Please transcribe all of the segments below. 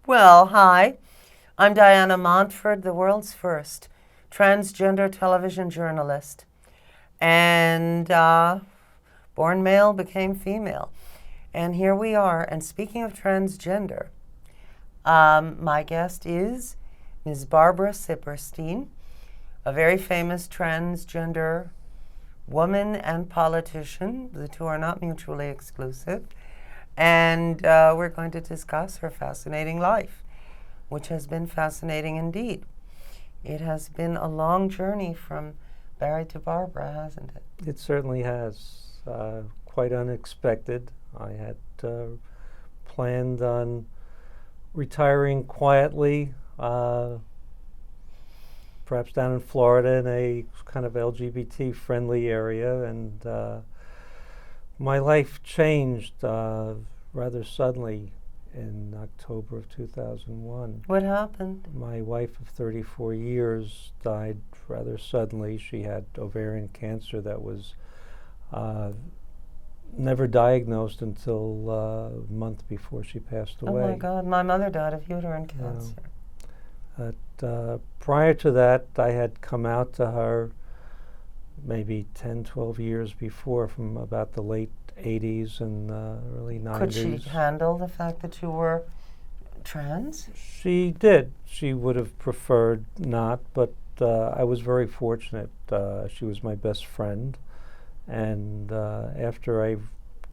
Well, hi. I'm Diana Montford, the world's first transgender television journalist. And born male, became female. And here we are. And speaking of transgender, my guest is Ms. Barbara Siperstein, a very famous transgender woman and politician. The two are not mutually exclusive. And we're going to discuss her fascinating life, which has been fascinating indeed. It has been a long journey from Barry to Barbara, hasn't it? It certainly has. Quite unexpected. I had planned on retiring quietly, perhaps down in Florida in a kind of LGBT-friendly area, and my life changed rather suddenly in October of 2001. What happened? My wife of 34 years died rather suddenly. She had ovarian cancer that was never diagnosed until a month before she passed away. Oh my God, my mother died of uterine cancer. Prior to that, I had come out to her maybe 10, 12 years before, from about the late 80s and early 90s. Could she handle the fact that you were trans? She did. She would have preferred not, but I was very fortunate. She was my best friend. And after I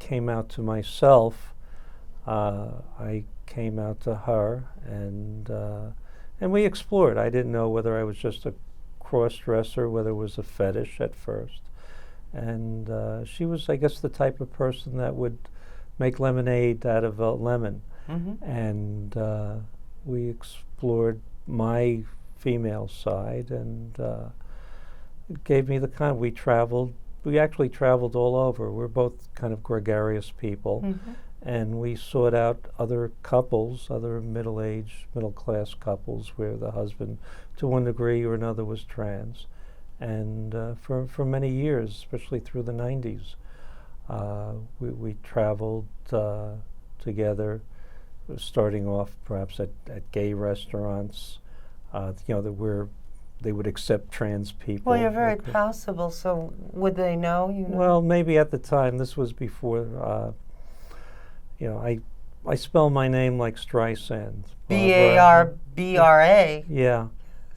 came out to myself, I came out to her, and we explored. I didn't know whether I was just a cross-dresser, whether it was a fetish at first. And she was, I guess, the type of person that would make lemonade out of a lemon. Mm-hmm. And we explored my female side, and it gave me the kind. We actually traveled all over. We're both kind of gregarious people. Mm-hmm. And we sought out other couples, other middle-aged, middle-class couples where the husband, to one degree or another, was trans. And for many years, especially through the 90s, we traveled together, starting off perhaps at gay restaurants, where they would accept trans people. Well, you're very passable, so would they know? Well, maybe at the time. This was before... I spell my name like Streisand. Barbra. Yeah.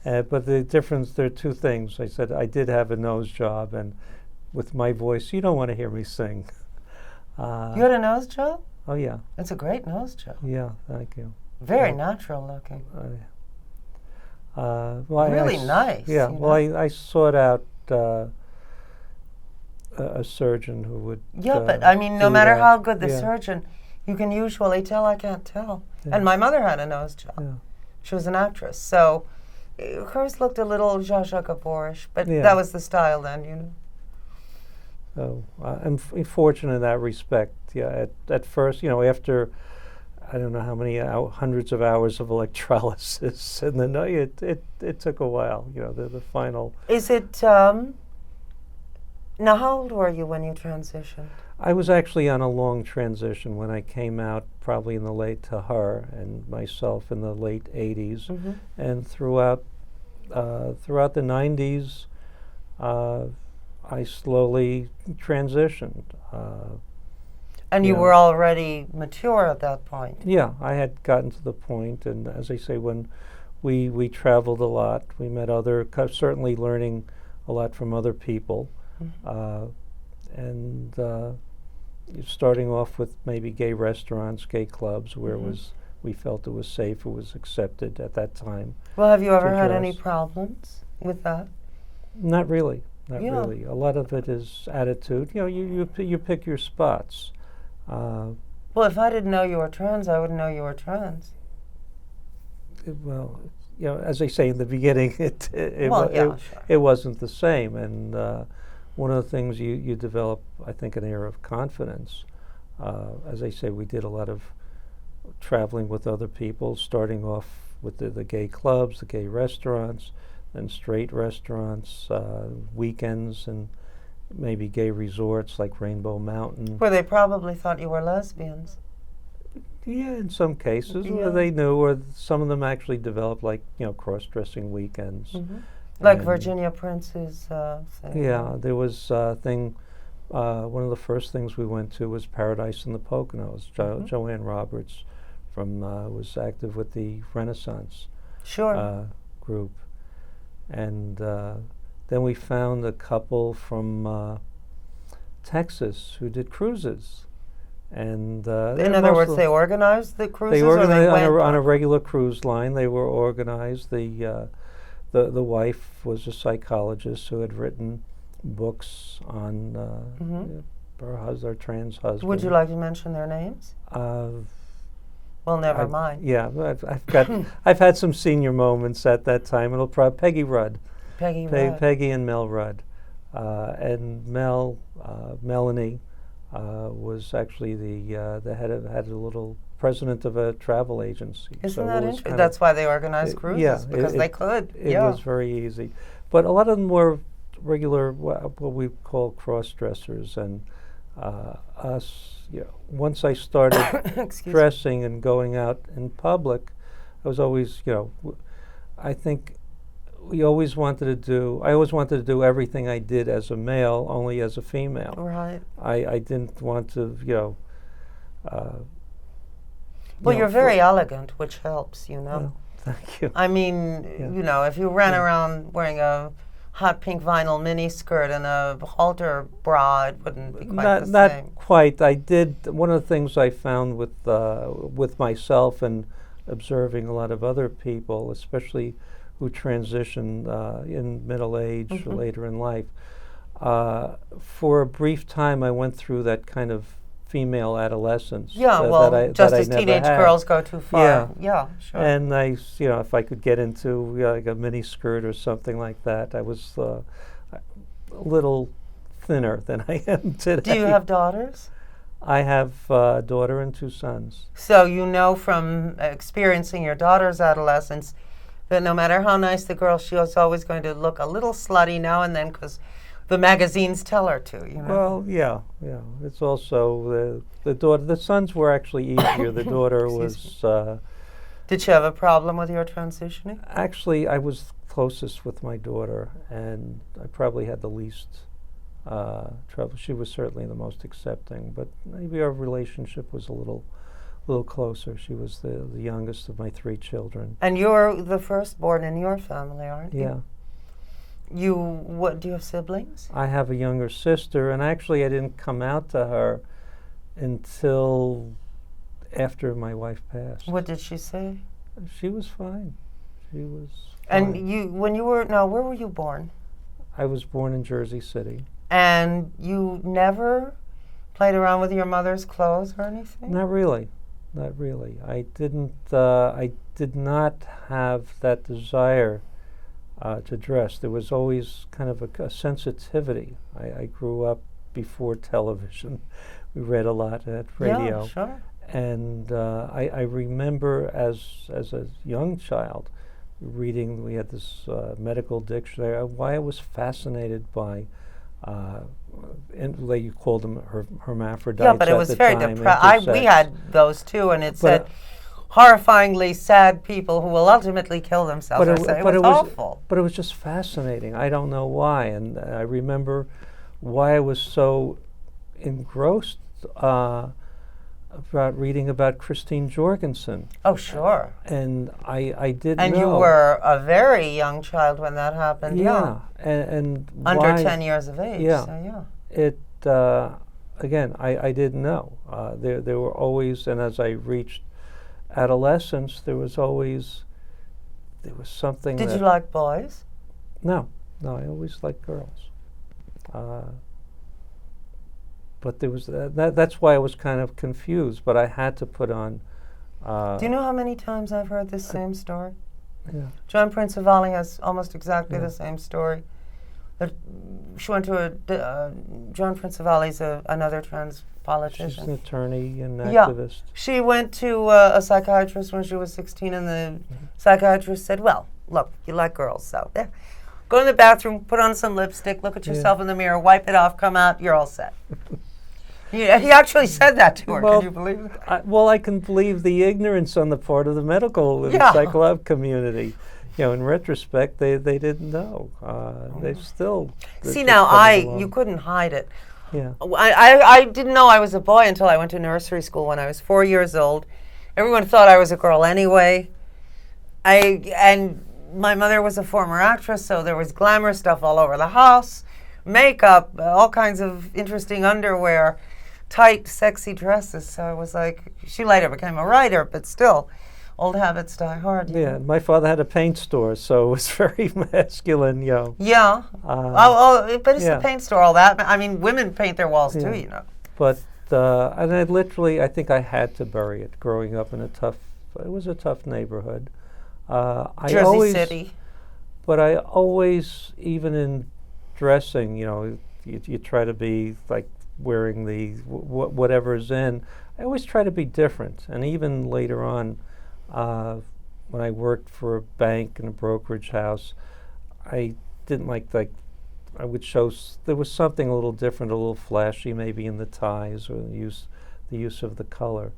But the difference, there are two things. I said I did have a nose job, and with my voice, you don't want to hear me sing. You had a nose job? Oh, yeah. It's a great nose job. Yeah, thank you. Very natural looking. Really nice. Yeah, well, I sought out a surgeon who would... Yeah, but I mean, no matter how good the yeah. surgeon, you can usually tell. I can't tell. Yeah. And my mother had a nose job. Yeah. She was an actress, so hers looked a little Zsa Zsa Gaborish, but Yeah. that was the style then, So I'm fortunate in that respect. Yeah, at first, after I don't know how many hundreds of hours of electrolysis, and then it took a while. The final. Is it? Now, how old were you when you transitioned? I was actually on a long transition when I came out, probably in the late to her and myself in the late 80s, Mm-hmm. and throughout the 90s, I slowly transitioned. And you were already mature at that point. Yeah, I had gotten to the point, and as I say, when we traveled a lot, we met certainly learning a lot from other people. Mm-hmm. And starting off with maybe gay restaurants, gay clubs, where Mm-hmm. we felt it was safe, it was accepted at that time. Well, have you ever to had dress. any problems with that? Not really, not Yeah. really. A lot of it is attitude. You pick your spots. Well, if I didn't know you were trans, I wouldn't know you were trans. Well, as I say in the beginning, Sure. it wasn't the same, and one of the things you develop, I think, an air of confidence. As I say, we did a lot of traveling with other people, starting off with the gay clubs, the gay restaurants, then straight restaurants, weekends, and maybe gay resorts like Rainbow Mountain. Where they probably thought you were lesbians. Yeah, in some cases, Yeah. they knew, or some of them actually developed, like, cross-dressing weekends. Like And Virginia Prince's thing. Yeah, there was a thing. One of the first things we went to was Paradise in the Poconos. Joanne Roberts was active with the Renaissance Sure. group, and then we found a couple from Texas who did cruises, and In other words, they organized the cruises, they or organized they went on a regular cruise line. They were organized. The wife was a psychologist who had written books on her trans husband. Would you like to mention their names? Well, never mind. Yeah, I've had some senior moments at that time. It'll probably Peggy Rudd, Peggy and Mel Rudd, and Melanie was actually the head of had a little president of a travel agency. Isn't that interesting? That's why they organized cruises, because they could. It was very easy. But a lot of them were regular, what we call cross-dressers. And us, once I started dressing and going out in public, I was always, I think I always wanted to do everything I did as a male, only as a female. Right. I didn't want to, well, you're very elegant, which helps, Well, thank you. I mean, if you ran around wearing a hot pink vinyl miniskirt and a halter bra, it wouldn't be quite the same. Not quite. I did. One of the things I found with myself and observing a lot of other people, especially who transition in middle age or later in life, for a brief time I went through that kind of female adolescence. Yeah, just as teenage girls go too far. Yeah, sure. And if I could get into like a mini skirt or something like that, I was a little thinner than I am today. Do you have daughters? I have a daughter and 2 sons. So you know from experiencing your daughter's adolescence that no matter how nice the girl, she was always going to look a little slutty now and then because the magazines tell her to, Well, yeah. It's also the daughter. The sons were actually easier. The daughter was. Did she have a problem with your transitioning? Actually, I was closest with my daughter, and I probably had the least trouble. She was certainly the most accepting, but maybe our relationship was a little closer. She was the youngest of my 3 children. And you're the firstborn in your family, aren't you? Yeah. Do you have siblings? I have a younger sister, and actually I didn't come out to her until after my wife passed. What did she say? She was fine. She was And fine. where were you born? I was born in Jersey City. And you never played around with your mother's clothes or anything? Not really. I didn't. I did not have that desire to dress. There was always kind of a sensitivity. I grew up before television. We read a lot at radio. Yeah, sure. And I remember as a young child reading, we had this medical dictionary, why I was fascinated by, you called them hermaphrodites. Yeah, but it was very depressing. We had those too, and it said horrifyingly sad people who will ultimately kill themselves. It was awful. But it was just fascinating. I don't know why. And I remember why I was so engrossed about reading about Christine Jorgensen. Oh, sure. And I did And know. you were a very young child when that happened. Yeah. And under why, 10 years of age. Yeah. So, yeah. It, again, I didn't know. There were always, and as I reached adolescence, there was something. Did you like boys? No, I always liked girls. But there was that's why I was kind of confused. But I had to put on. Do you know how many times I've heard this same story? Yeah. John Principali has almost exactly the same story. She went to John Principali's another trans politician. She's an attorney and activist. She went to a psychiatrist when she was 16, and the psychiatrist said, well, look, you like girls, so there. Go in the bathroom, put on some lipstick, look at yourself in the mirror, wipe it off, come out, you're all set. He actually said that to her. Well, Can you believe it? I can believe the ignorance on the part of the medical and Yeah. psychological community. In retrospect, they didn't know. They still See, just now coming along. you couldn't hide it. Yeah. I didn't know I was a boy until I went to nursery school when I was 4 years old. Everyone thought I was a girl anyway. And my mother was a former actress, so there was glamour stuff all over the house, makeup, all kinds of interesting underwear, tight, sexy dresses. So I was like, she later became a writer, but still, old habits die hard. Yeah, my father had a paint store, so it was very masculine, Yeah. But it's yeah. the paint store, all that. I mean, women paint their walls Yeah. too, But and I think I had to bury it. Growing up in it was a tough neighborhood. Jersey City. But I always, even in dressing, you try to be like wearing the whatever's in. I always try to be different, and even later on. When I worked for a bank and a brokerage house, I didn't like I would show there was something a little different, a little flashy, maybe in the ties or the use of the color,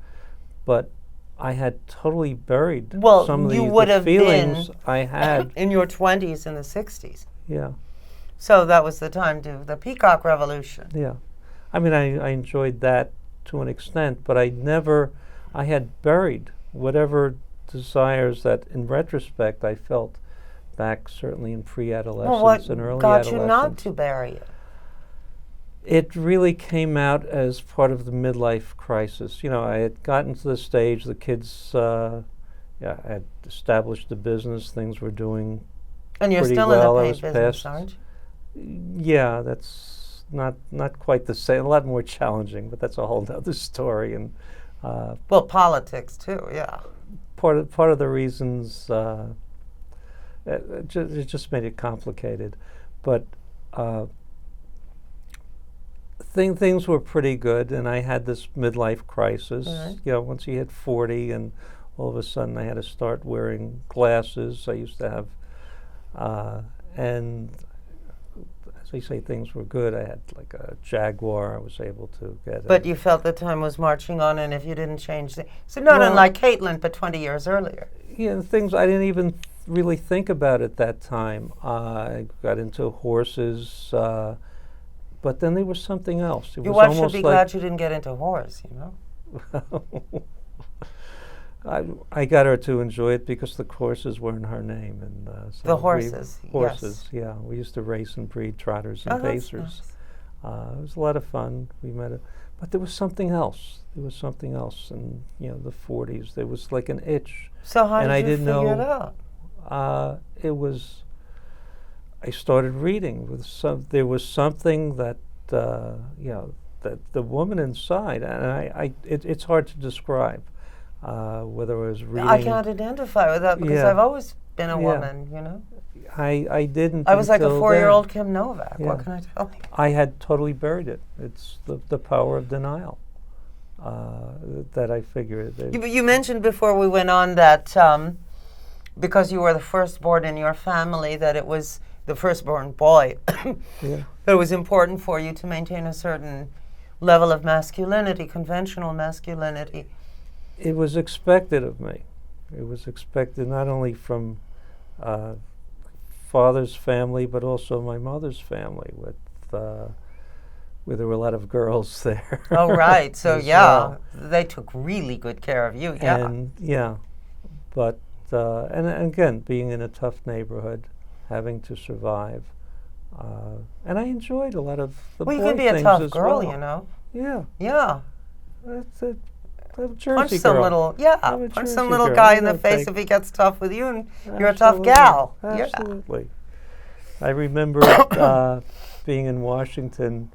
but I had totally buried some of the feelings I had in your 20s and the 60s. Yeah. So that was the time to the Peacock Revolution. Yeah, I mean I enjoyed that to an extent, but I had buried whatever desires that, in retrospect, I felt back certainly in pre-adolescence and early adolescence. What got you not to bury it? It really came out as part of the midlife crisis. I had gotten to the stage, the kids, I had established a business, things were doing and you're pretty still well. in the paint business, aren't you? Yeah, that's not quite the same, a lot more challenging, but that's a whole other story. And well, politics too, yeah. Part of the reasons it just made it complicated, but things were pretty good, and I had this midlife crisis. Right. Once you hit 40, and all of a sudden I had to start wearing glasses. I used to have, and as I say, things were good. I had like a Jaguar. I was able to get. But you felt the time was marching on, and if you didn't change things, so not unlike Caitlin, but 20 years earlier. Yeah, things I didn't even really think about at that time. I got into horses, but then there was something else. Your wife should be glad you didn't get into horse, I got her to enjoy it because the horses were in her name, and so the horses. Horses, yes. Yeah. We used to race and breed trotters and pacers. Nice. It was a lot of fun. We met it, but there was something else. There was something else in the 40s. There was like an itch. So how and did I you didn't figure know, it out? I started reading. There was something that that the woman inside, and it's hard to describe. Whether I was reading. I can't identify with that because I've always been a woman, I didn't. I was like a 4-year-old then. Kim Novak. Yeah. What can I tell you? I had totally buried it. It's the power of denial that I figured. You mentioned before we went on that because you were the firstborn in your family, that it was the firstborn boy. Yeah. That it was important for you to maintain a certain level of masculinity, conventional masculinity. It was expected of me. It was expected not only from father's family, but also my mother's family, where there were a lot of girls there. Oh, right. So, well. they took really good care of you, yeah. And, but, and again, being in a tough neighborhood, having to survive. And I enjoyed a lot of the boy you can be a things tough as girl, well. Yeah. Yeah. That's a Jersey punch girl. some little, punch some little guy in the face if he gets tough with you, and you're a tough gal. Absolutely. Yeah. I remember being in Washington.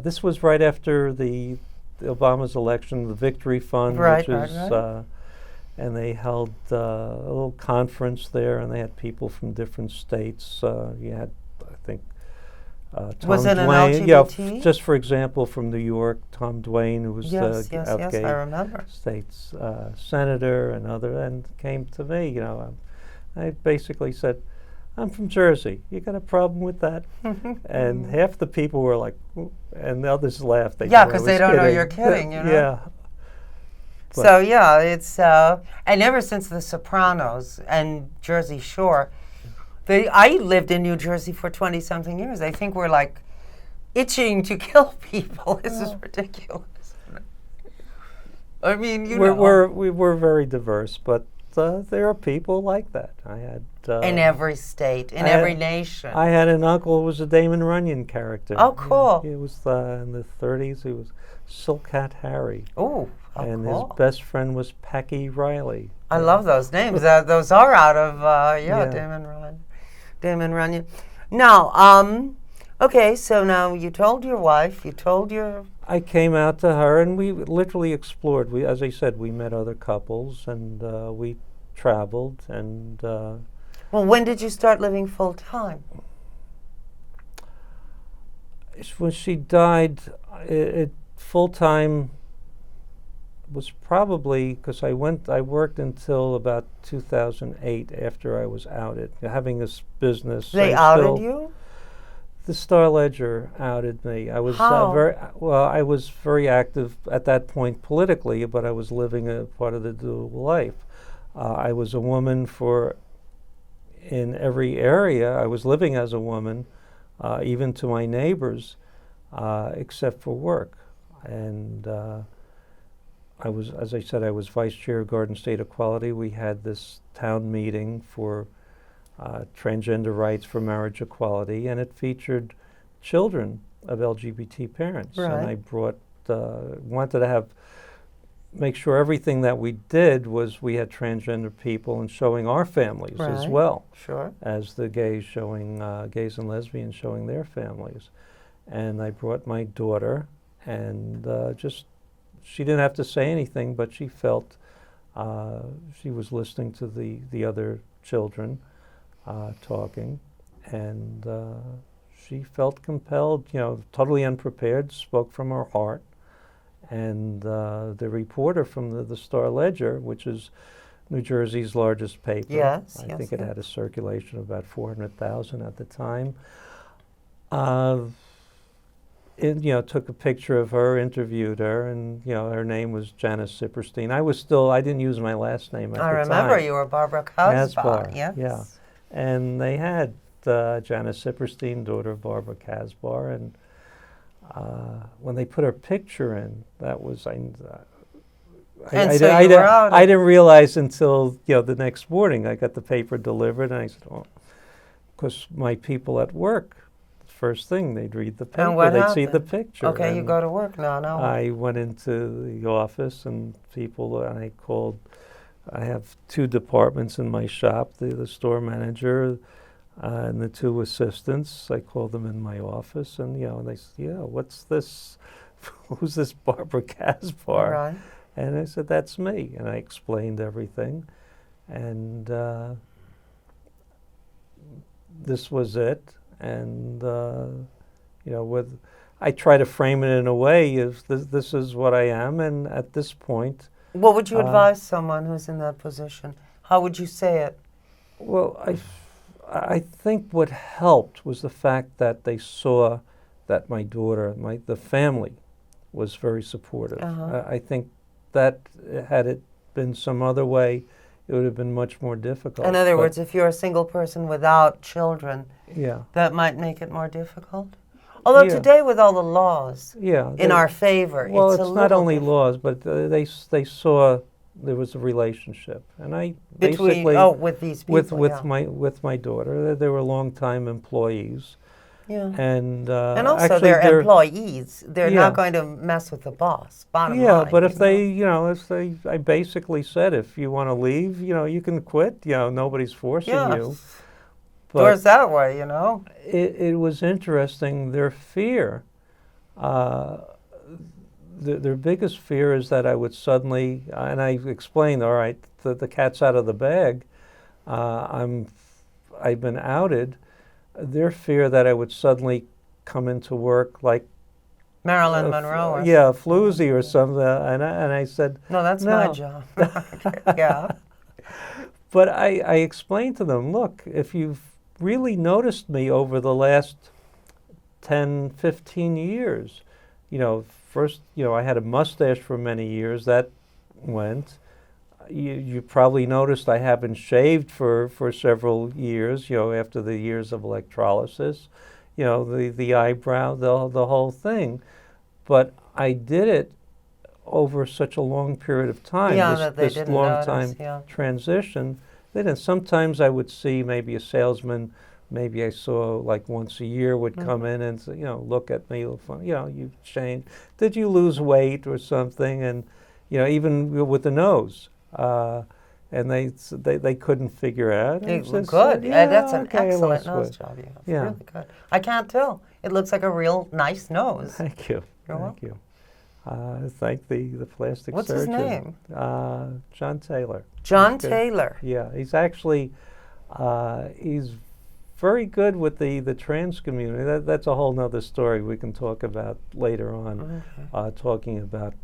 This was right after the Obama's election, the Victory Fund, right. And they held a little conference there, and they had people from different states. You had, I think, Tom was it Dwayne, an LGBT? Just for example, from New York, Tom Dwayne, who was yes, Outgate I remember. State's senator and came to me. I basically said, I'm from Jersey. You got a problem with that? And half the people were like, "Ooh," and the others laughed. They Yeah, thought I because they was don't know kidding. you're kidding, you know? Yeah. So, yeah, it's, and ever since The Sopranos and Jersey Shore, I lived in New Jersey for 20-something years. I think we're like itching to kill people. This is ridiculous. I mean, you know. We're very diverse, but there are people like that. I had In every state, in every nation. I had an uncle who was a Damon Runyon character. Oh, cool. He was in the 30s. He was Silk Hat Harry. Oh, and cool. his best friend was Packy Riley. I love those names. Those are out of Yeah. Damon Runyon. Now, okay, so now you told your wife, you told your... I came out to her, and we literally explored. As I said, we met other couples, and we traveled, and... Well, when did you start living full-time? When she died, full-time was probably, because I worked until about 2008 after I was outed, having this business. They outed you? The Star Ledger outed me. I was How? I was very active at that point politically, but I was living a part of the dual life. I was a woman in every area. I was living as a woman, even to my neighbors, except for work. And I was, as I said, I was vice chair of Garden State Equality. We had this town meeting for transgender rights for marriage equality, and it featured children of LGBT parents. Right. And I wanted to make sure everything that we did was we had transgender people and showing our families as Right. well. Sure. As the gays gays and lesbians showing their families. And I brought my daughter, and she didn't have to say anything, but she felt she was listening to the other children talking, and she felt compelled, totally unprepared, spoke from her heart. And the reporter from the Star Ledger, which is New Jersey's largest paper, Yes, I yes, think it yes. had a circulation of about 400,000 at the time, took a picture of her, interviewed her, and her name was Janice Siperstein. I didn't use my last name at the I time. remember you were Barbara Casbar. Yes. Yeah. And they had Janice Siperstein, daughter of Barbara Casbar, and when they put her picture in, that was I didn't realize until the next morning. I got the paper delivered, and I said, "Oh," because my people at work, first thing they'd read the paper, And what they'd see the happened? picture. Okay, you and go to work now. I went into the office, and I called. I have 2 departments in my shop: the store manager and the 2 assistants. I called them in my office, and they said, "Yeah, what's this? Who's this Barbara Casbar?" Right. And I said, "That's me." And I explained everything, and this was it. And I try to frame it in a way of this is what I am, and at this point. What would you advise someone who's in that position? How would you say it? Well, I think what helped was the fact that they saw that my daughter, the family, was very supportive. I think that had it been some other way, it would have been much more difficult. In other words, if you're a single person without children, yeah, that might make it more difficult. Although today, with all the laws in our favor, well, it's a it's little not only different. laws, but they saw there was a relationship, and I basically with these people, with my daughter, they were longtime employees, and also actually they're employees. They're Yeah. not going to mess with the boss. Bottom Yeah, line. but if I basically said, if you want to leave, you can quit. Nobody's forcing you. But doors that way, it was interesting. Their fear, their biggest fear is that I would suddenly, and I explained, all right, the cat's out of the bag. I've been outed. Their fear that I would suddenly come into work like Marilyn Monroe. Or a floozy or something. And I said, no, that's my job. Yeah. But I explained to them, look, if you've really noticed me over the last 10, 15 years. First, I had a mustache for many years. That went. You probably noticed I haven't shaved for several years, after the years of electrolysis, the eyebrow, the whole thing. But I did it over such a long period of time, that they this didn't long notice, time transition. Then sometimes I would see maybe a salesman, maybe I saw like once a year would come in and say, look at me, you've changed. Did you lose weight or something? And even with the nose, and they couldn't figure out. Good. That's an okay, excellent nose job you have. Yeah. Really good. I can't tell. It looks like a real nice nose. Thank you. You're Thank welcome. you. Thank the plastic What's surgeon. his name? John Taylor. John Taylor. Yeah, he's actually he's very good with the trans community. That's a whole nother story we can talk about later on. Okay. Talking about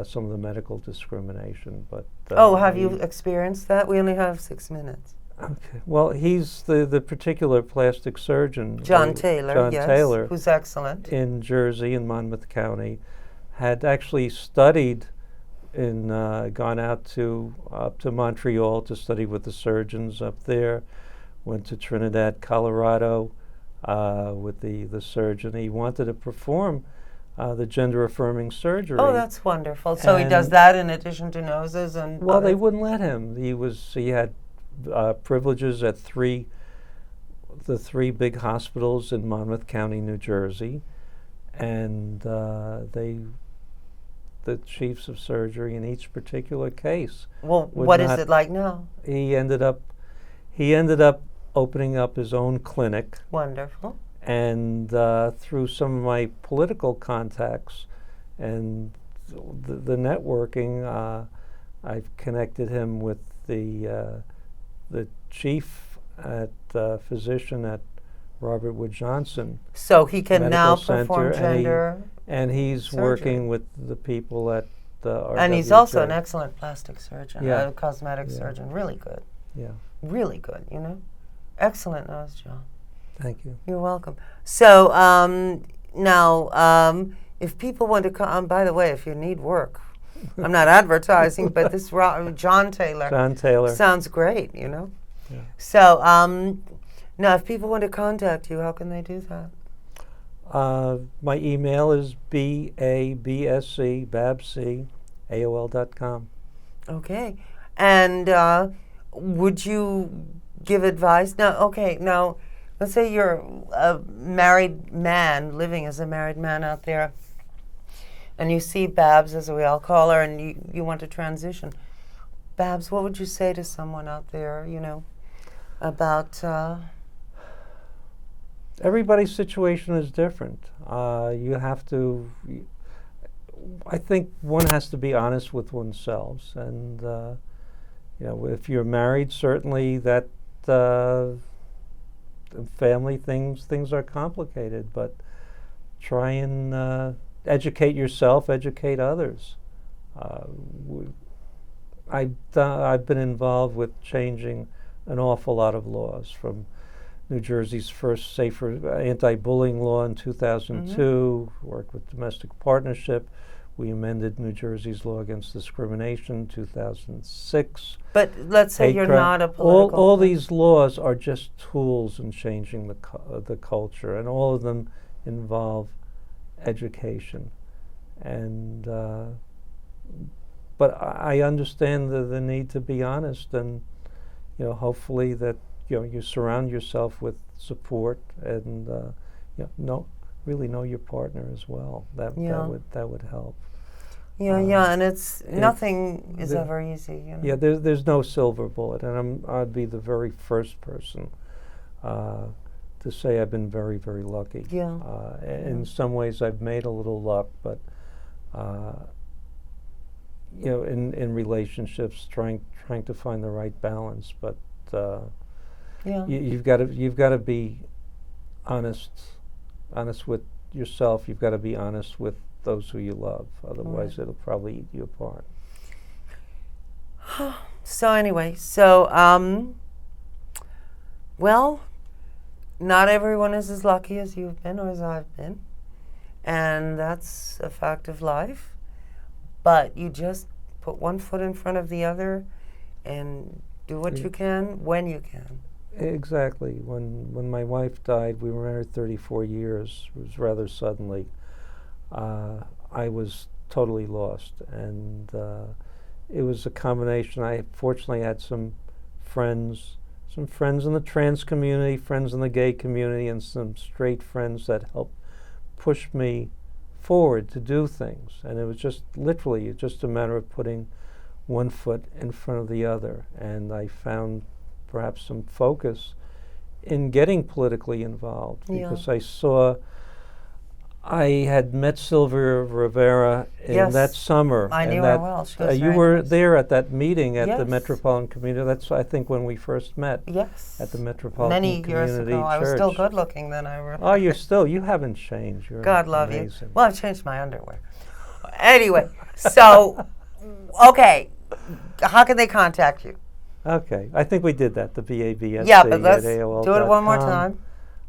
some of the medical discrimination. But have you experienced that? We only have 6 minutes. Okay. Well, he's the particular plastic surgeon. John Taylor. Taylor, who's excellent. In Jersey, in Monmouth County, had actually studied gone out up to Montreal to study with the surgeons up there. Went to Trinidad, Colorado, with the surgeon. He wanted to perform the gender-affirming surgery. Oh, that's wonderful. So he does that in addition to noses and. Well, they wouldn't let him. He had privileges at the three big hospitals in Monmouth County, New Jersey, and the chiefs of surgery in each particular case. Well, what is it like now? He ended up opening up his own clinic. Wonderful. And through some of my political contacts and the networking, I've connected him with the chief physician at Robert Wood Johnson. So he can Medical now Center, perform gender. And he's surgery. Working with the people at the RWJ. And he's also an excellent plastic surgeon, Yeah. a cosmetic surgeon. Really good. Yeah. Really good, Excellent nose job. Thank you. You're welcome. So now, if people want to come, by the way, if you need work, I'm not advertising, but this John Taylor sounds great, Yeah. So now, if people want to contact you, how can they do that? My email is babc@AOL.com. Okay. And would you give advice? Now, let's say you're a married man, living as a married man out there, and you see Babs, as we all call her, and you want to transition. Babs, what would you say to someone out there, about... Everybody's situation is different. You have to... I think one has to be honest with oneself. And, if you're married, certainly that... family things are complicated, but try and educate yourself, educate others. I've been involved with changing an awful lot of laws, from New Jersey's first safer anti-bullying law in 2002, worked with domestic partnership. We amended New Jersey's law against discrimination in 2006. But let's say you're not a political... All these laws are just tools in changing the culture, and all of them involve education. And but I understand the need to be honest, and hopefully that you surround yourself with support, and really know your partner as well. That would help. And nothing is ever easy. Yeah, there's no silver bullet, and I'd be the very first person to say I've been very, very lucky. In some ways, I've made a little luck, but in relationships, trying to find the right balance. But you've got to be honest with yourself. You've got to be honest with those who you love. Otherwise, it'll probably eat you apart. So anyway, well, not everyone is as lucky as you've been or as I've been. And that's a fact of life. But you just put one foot in front of the other and do what you can when you can. Exactly. When my wife died, we were married 34 years. It was rather suddenly. I was totally lost, and it was a combination. I fortunately had some friends in the trans community, friends in the gay community, and some straight friends that helped push me forward to do things. And it was just literally just a matter of putting one foot in front of the other. And I found perhaps some focus in getting politically involved because I had met Sylvia Rivera in that summer. I knew her well. She was you very were nice. there at that meeting at the Yes. Metropolitan Community. That's, I think, when we first met. Yes. At the Metropolitan Many Community years ago. Church. I was still good looking then, I remember. Oh, you haven't changed. You're God love amazing. you. Well, I've changed my underwear. Anyway, so, okay. How can they contact you? Okay, I think we did that, the BABSC Yeah, but let's at AOL.com. do it one more time.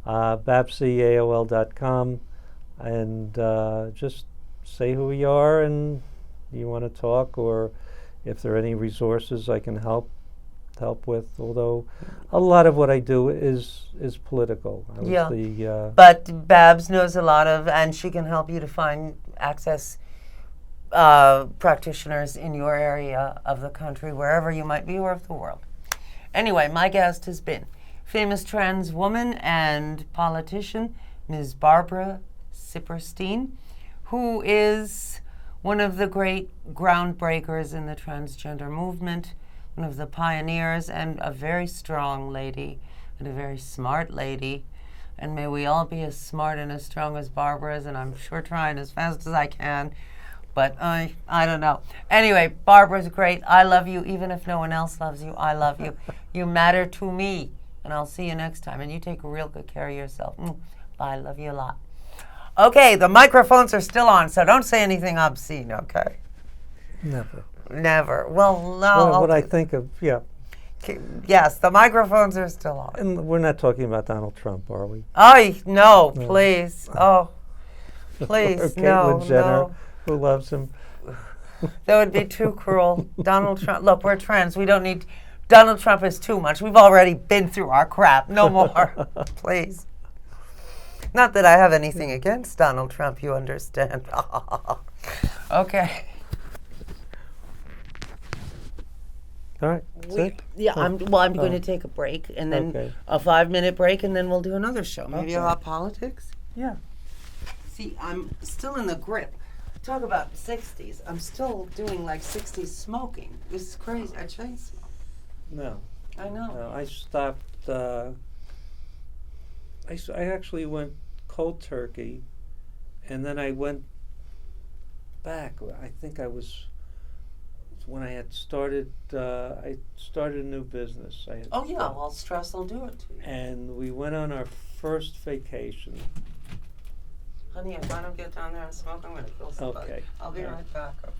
BABSC@AOL.com, and just say who you are and you want to talk, or if there are any resources I can help with. Although a lot of what I do is political. I was But Babs knows a lot of, and she can help you to access practitioners in your area of the country, wherever you might be, or of the world. Anyway, my guest has been famous trans woman and politician, Ms. Barbara Siperstein, who is one of the great groundbreakers in the transgender movement, one of the pioneers, and a very strong lady, and a very smart lady. And may we all be as smart and as strong as Barbara is, and I'm sure trying as fast as I can. But I don't know. Anyway, Barbara's great. I love you. Even if no one else loves you, I love you. You matter to me. And I'll see you next time. And you take real good care of yourself. Bye. I love you a lot. Okay, the microphones are still on, so don't say anything obscene, okay? Never. Well, no. What I think of, yeah. Yes, the microphones are still on. And we're not talking about Donald Trump, are we? Oh, no, please. Oh, please, or no, Caitlyn Jenner, no. who loves him. That would be too cruel. Donald Trump, look, we're trans. We don't need, Donald Trump is too much. We've already been through our crap. No more, please. Not that I have anything against Donald Trump, you understand. Okay. All right, that's it? Yeah, I'm going to take a break, and then a 5-minute break, and then we'll do another show. Maybe about politics? Yeah. See, I'm still in the grip. Talk about 60s. I'm still doing like 60s smoking. This is crazy. I chain smoke. No. I know. No, I stopped. I actually went cold turkey, and then I went back. I think I was when I had started. I started a new business. Well, stress will do it to you. And we went on our first vacation. Honey, if I don't get down there and smoke, I'm going to kill somebody. Okay. I'll be right back. Okay.